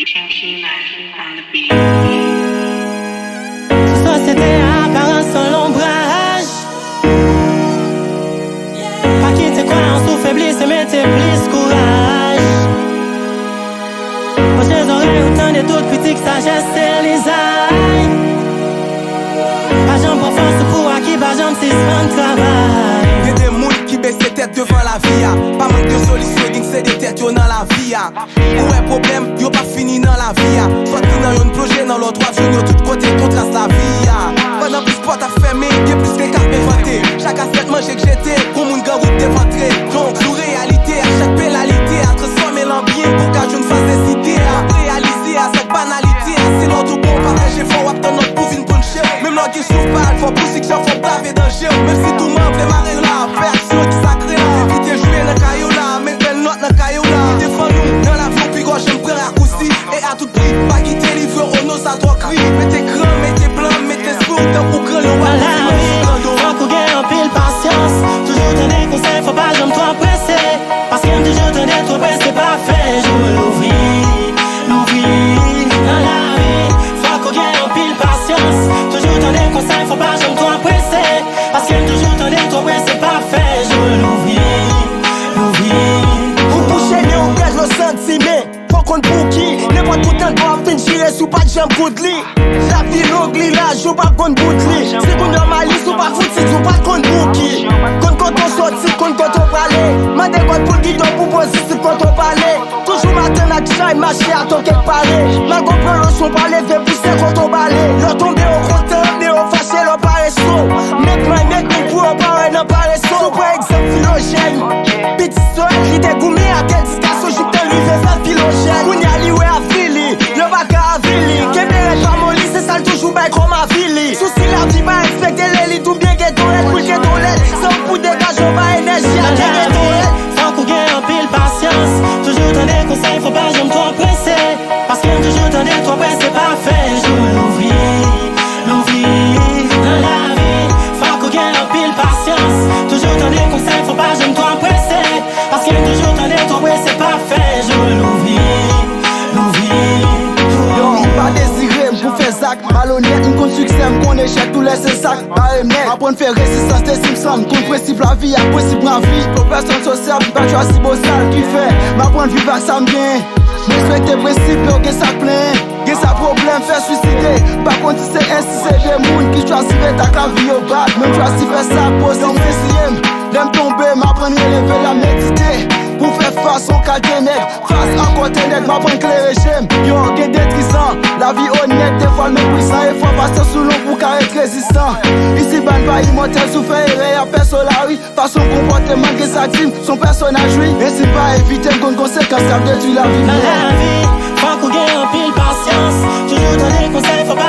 Société apparence sans l'ombrage. Pas quitter croyance ou faiblesse, mettez plus courage. Moi j'ai les oreilles autant de toutes critiques, sagesse et les ailes. Pas j'en pour force pour acquis, pas j'en c'est son travail. Y'a des moules qui baissent les têtes devant la vie. Pas manque de solution, c'est des têtes dans la vie. Où est problème, y'a pas fini dans la vie. Soit qui dans une projet, dans l'autre droite, je tout côté, tout trace la vie. Pendant plus porte à fermer, y'a plus que cartes m'inventer. Chaque assiette manger que j'étais, pour mon gars route déventré. Donc, sous réalité, à chaque pénalité, à transformer l'ambiance pour qu'à je ne fasse des idées. À réaliser à cette banalité, c'est l'autre bon partager, faut dans notre pour une bonne chère. Même l'on qui souffre pas, faut plus que j'en faut braver danger. Même si tout le monde fait marrer là, faire action qui sacré là. Éviter jouer dans le caillou là, mettre belle note dans le caillou là. Défends-nous dans la vie, puis gros, j'aime prendre raccourci. Et à tout prix, pas quitter livre, on ose à trois cris. Mettez grand, mettez blanc, mettez sport, dans pour grand, on va la vie, faut qu'on gagne en pile patience. Toujours donner conseil, faut pas jamais trop presser. Parce qu'aime toujours donner trop pressé, pas fait. Jouer l'ouvrir, l'ouvrir. Dans la vie, faut qu'on gagne en pile patience. Toujours donner conseil, faut pas jamais trop presser. Parce qu'aime toujours donner trop pressé, pas fait. Jouer l'ouvrir, l'ouvrir. Pour boucher, mais on perd le sentiment. Faut qu'on bouquille, n'importe tout temps pour fin tirer sous pas de jambe coup de lit. La vie l'ogli là, joue pas qu'on bout de lit. Si qu'on normalise ou pas foot, si tu pas qu'on bouquille. Quand on sort, si quand on parler. Mandez quoi pour le guidon pour poser si quand on parler. Toujours matin à tchai, marcher à ton quelque parler. Ma comprend le son parler, fait pousser quand on balait. L'on tombe au content, mais on fâché le paresseux. Mec, pour en parler, non paresseux. Par exemple, philogène. Petit soeur qui dégoumé à quel discussion, je peux lui faire philogène. Kounyali ou à Philly, le bac à Philly. Kébéré par mon lit, c'est ça toujours bien comme à Philly. Souci la vie, pas respecter les lits, tout bien ghetto, pour ghetto, sans pour dégager, pas énergie à ghetto. Faut qu'on gagne en pile patience. Toujours donner conseil, faut pas jamais trop presser. Parce qu'aime toujours donner trop pressé, pas fait. Jouer l'ouvrir, l'ouvrir. Dans la vie, faut qu'on gagne en pile patience. Toujours donner conseil, faut pas jamais trop presser. Parce qu'aime toujours donner trop pressé, pas fait. Jouer l'ouvrir, l'ouvrir. Pas désiré, pour faire sac, malhonnête, une compte succès, qu'on échec tous les sacs, pas aimer, apprendre faire résistance des Simpsons, qu'on principe la vie, à principe la vie, pour personne sociale, pas tu as si beau sale, qui fait, m'apprendre vivre avec ça bien, respecter principe, que ça plaît, que ça problème, faire suicider, par contre si c'est ainsi, c'est des mounes qui choisiraient ta vie au bas, même choisir faire ça, poser en préciem, l'aime tomber, m'apprendre à lever la méditer. Pour faire face au cas des nègres, face à côté nègre, m'apprendre que les régimes, y'ont que des trisans. La vie honnête, des fois le méprisant, et faut passer sous l'eau pour qu'à être résistant. Ici, ban pas immortel, souffert et à personne la rue. Façon comportement que ça team, son personnage, oui. Et c'est pas éviter une conséquence, car détruit la vie. Dans la vie, faut qu'on gagne en pile patience. Toujours donner conseil, faut pas